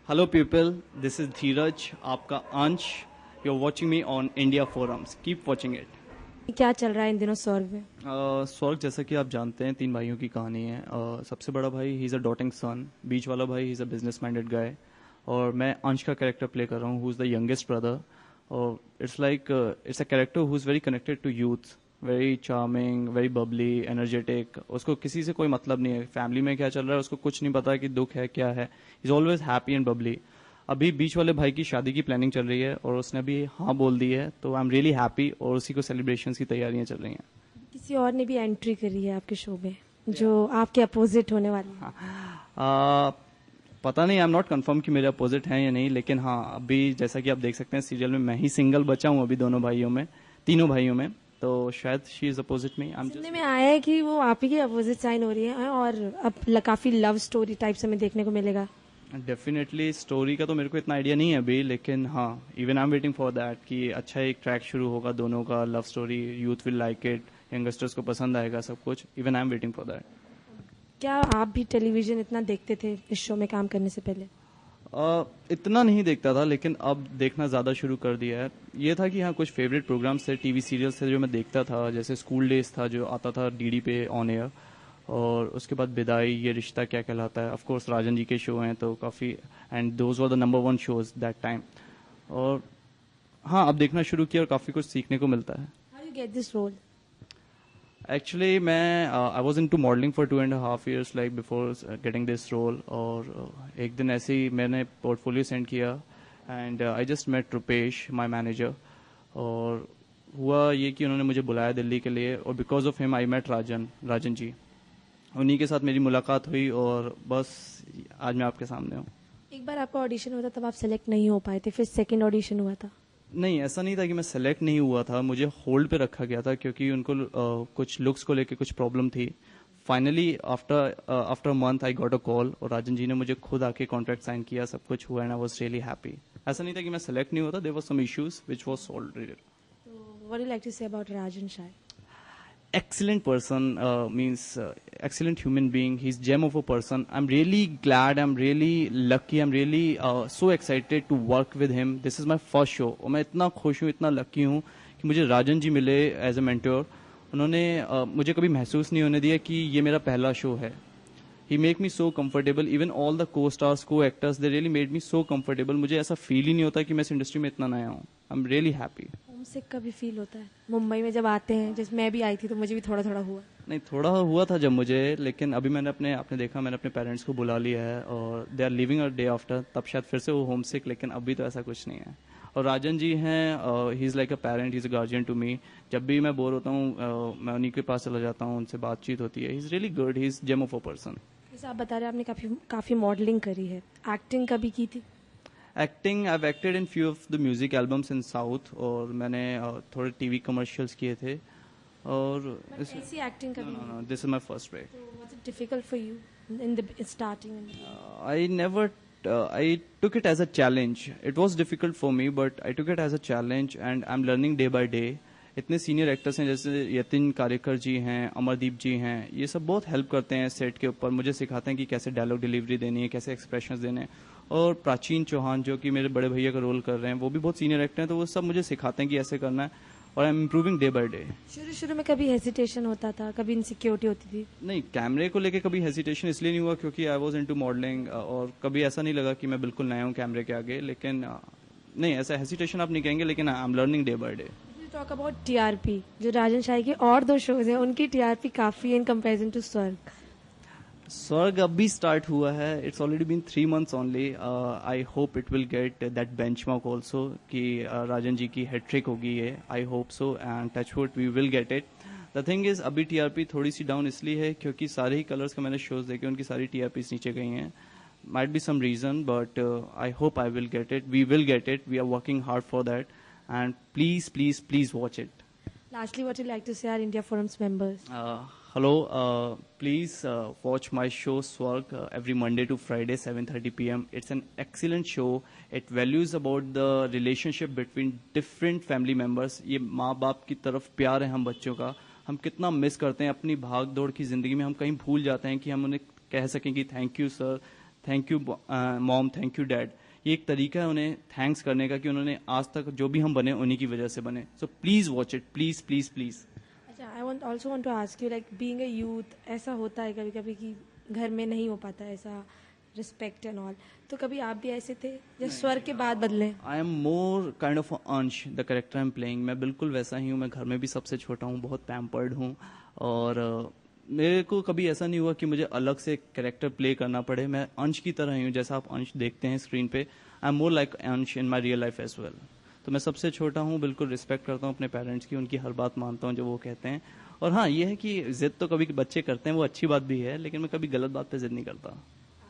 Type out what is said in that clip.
Hello people, this is Dheeraj, आपका अंश. You're watching me on India Forums. Keep watching it. क्या चल रहा है इन दिनों स्वर्ग में? स्वर्ग जैसा कि आप जानते हैं 3 भाइयों की कहानी है. सबसे बड़ा भाई ही इज़ अ डॉटिंग सन, बीच वाला भाई he is a business minded guy, और मैं अंश का कैरेक्टर प्ले कर रहा हूँ who is the youngest brother. और it's a character who is very connected to youth, very charming, very bubbly, energetic. उसको किसी से कोई मतलब नहीं है, फैमिली में क्या चल रहा है उसको कुछ नहीं पता कि दुख है क्या है. Is always happy and Babli. अभी बीच वाले भाई की शादी की प्लानिंग चल रही है और उसने अभी हाँ बोल दी है, तो आई एम रियली हैप्पी, और उसी को सेलिब्रेशन की तैयारियां चल रही हैं. किसी और ने भी एंट्री करी है आपके शो में जो आपके अपोजिट होने वाली है? पता नहीं, आई एम नॉट कंफर्म कि मेरे अपोजिट हैं या नहीं, लेकिन हाँ अभी जैसा कि आप देख सकते हैं सीरियल में मैं ही सिंगल बचा हूँ अभी तीनों भाइयों में, तो शायद शी इज अपोजिट मी. सुनने में आया है कि वो आप ही की अपोजिट साइन हो रही है और अब काफी लव स्टोरी टाइप से हमें देखने को मिलेगा. डेफिनेटली स्टोरी का तो मेरे को इतना आइडिया नहीं है अभी, लेकिन हाँ even I am waiting for that कि अच्छा एक ट्रैक शुरू होगा दोनों का, love story, youth will like it, youngsters को पसंद आएगा सब कुछ. Even I am waiting for that. क्या आप भी टेलीविजन इतना देखते थे इस शो में काम करने से पहले? इतना नहीं देखता था, लेकिन अब देखना ज़्यादा शुरू कर दिया है. ये था कि हाँ कुछ फेवरेट प्रोग्राम्स थे, टीवी सीरियल्स थे जो मैं देखता था, जैसे स्कूल डेज था जो आता था डीडी पे ऑन एयर, और उसके बाद विदाई, ये रिश्ता क्या कहलाता है, ऑफ कोर्स राजन जी के शो हैं तो काफ़ी, and those were the number 1 shows that time. और हाँ अब देखना शुरू किया और काफ़ी कुछ सीखने को मिलता है. How you get this role? Actually मैं I was in to modelling for 2.5 years like before getting this role, और एक दिन ऐसे ही मैंने पोर्टफोलियो सेंड किया and I just met Rupesh my manager, और हुआ ये कि उन्होंने मुझे बुलाया दिल्ली के लिए, और because of him I met Rajan ji. उन्हीं के साथ मेरी मुलाकात हुई और बस आज मैं आपके सामने हूँ. एक बार आपका ऑडिशन हुआ था तब आप सेलेक्ट नहीं हो पाए थे, फिर सेकंड ऑडिशन हुआ था? नहीं, ऐसा नहीं था कि मैं सेलेक्ट नहीं हुआ था, मुझे होल्ड पे रखा गया था क्योंकि उनको कुछ लुक्स को लेके कुछ प्रॉब्लम थी. Finally after month I got a call, और राजन जी ने मुझे खुद आके कॉन्ट्रैक्ट साइन किया, सब कुछ हुआ and I was really happy. ऐसा नहीं था कि मैं सेलेक्ट नहीं हुआ था, there were some issues which was solved. What do you like to say about Rajan Shah? Excellent person, means excellent human being. He's gem of a person. I'm really glad, I'm really lucky, I'm really so excited to work with him. This is my first show, और मैं इतना खुश हूँ, इतना lucky हूँ कि मुझे राजन जी मिले एज ए मेंटोर. उन्होंने मुझे कभी महसूस नहीं होने दिया कि ये मेरा पहला शो है. He make me so comfortable. Even all the co-stars, co-actors, they really made me so comfortable. मुझे ऐसा फील ही नहीं होता कि मैं इस इंडस्ट्री में इतना नया हूँ. I'm really happy. होमसिक का भी फील होता है मुंबई में जब आते हैं? जैसे मैं भी आई थी तो मुझे भी थोड़ा थोड़ा हुआ. नहीं, थोड़ा हुआ था जब मुझे, लेकिन अभी आपने देखा मैंने अपने पेरेंट्स को बुला लिया है और they are living a day after, तब शायद फिर से वो होम सिक, लेकिन अभी तो ऐसा कुछ नहीं है. और राजन जी हैं, he is like a parent, he is a guardian to me. जब भी मैं बोर होता हूँ मैं उन्हीं के पास चला जाता हूँ, उनसे बातचीत होती है. He is really good, he is gem of a person. जैसे आप बता रहे हैं आपने काफी मॉडलिंग करी है, एक्टिंग कभी की थी? Acting, I have acted in few of the music albums in south, और मैंने थोड़े टीवी कमर्शियल्स किए थे. और ऐसी एक्टिंग कभी? No, this is my first break. Was it difficult for you in the starting? I never, I took it as a challenge. It was difficult for me, but I took it as a challenge and I'm learning day by day. इतने senior actors हैं जैसे यतिन कारेकर जी हैं, अमरदीप जी हैं, ये सब बहुत help करते हैं सेट के ऊपर, मुझे सिखाते हैं कि कैसे डायलॉग डिलीवरी देनी है, कैसे एक्सप्रेशंस देने हैं. और प्राचीन चौहान जो कि मेरे बड़े भैया का रोल कर रहे हैं, वो भी बहुत सीनियर एक्टर हैं, तो वो सब मुझे सिखाते हैं कि ऐसे करना है, और I am improving day by day. शुरू में कभी हेजिटेशन होता था, कभी इनसिक्योरिटी होती थी? नहीं, कैमरे को लेके कभी हेजिटेशन इसलिए नहीं हुआ क्योंकि आई वाज इनटू मॉडलिंग, और कभी ऐसा नहीं लगा कि मैं बिल्कुल नया हूँ कैमरे के आगे. लेकिन नहीं, ऐसा हेजिटेशन आप नहीं कहेंगे, लेकिन I am learning day by day. Talk about TRP, जो राजन शाही के और 2 शोज हैं उनकी टीआरपी काफी है इन कंपैरिजन टू स्वर्ग अभी स्टार्ट हुआ है. It's already been 3 months only. I hope it will get that benchmark also कि राजन जी की हैट्रिक होगी ये. I hope so and touch wood we will get it. The thing is अभी TRP थोड़ी सी डाउन इसलिए है क्योंकि सारे ही कलर्स का मैंने शोज देखे, उनकी सारी टीआरपीज नीचे गई हैं. Might be some reason, but I hope I will get it. We will get it. We are working hard for that, and please watch it. Lastly, what you like to say our India Forums members? Hello, please watch my show Swarg every Monday to Friday 7:30 p.m. It's an excellent show. It values about the relationship between different family members. ये माँ बाप की तरफ प्यार है हम बच्चों का, हम कितना मिस करते हैं अपनी भाग दौड़ की जिंदगी में. हम कहीं भूल जाते हैं कि हम उन्हें कह सकें कि thank you sir, thank you mom, thank you dad, ये एक तरीका है उन्हें थैंक्स करने का कि उन्होंने आज तक जो भी हम बने उन्हीं की वजह से बने. So please watch it, please please please. अच्छा, I want also want to ask you, like being a youth, ऐसा होता है कभी कभी कि घर में नहीं हो पाता ऐसा रिस्पेक्ट एंड ऑल, तो कभी आप भी ऐसे थे जब स्वर्ग के बाद बदले? I am more kind of Ansh, the character I am playing. मैं बिल्कुल वैसा ही हूँ. मैं घर में भी सबसे छोटा हूँ, बहुत पैम्पर्ड हूँ. और मेरे को कभी ऐसा नहीं हुआ कि मुझे अलग से कैरेक्टर प्ले करना पड़े. मैं अंश की तरह ही हूँ, जैसा आप अंश देखते हैं स्क्रीन पे. आई am more like Ansh in my real life as well. तो मैं सबसे छोटा हूँ, बिल्कुल रिस्पेक्ट करता हूँ अपने पेरेंट्स की, उनकी हर बात मानता हूँ जो वो कहते हैं. और हाँ, ये है कि जिद तो कभी बच्चे करते हैं, वो अच्छी बात भी है, लेकिन मैं कभी गलत बात पे जिद नहीं करता.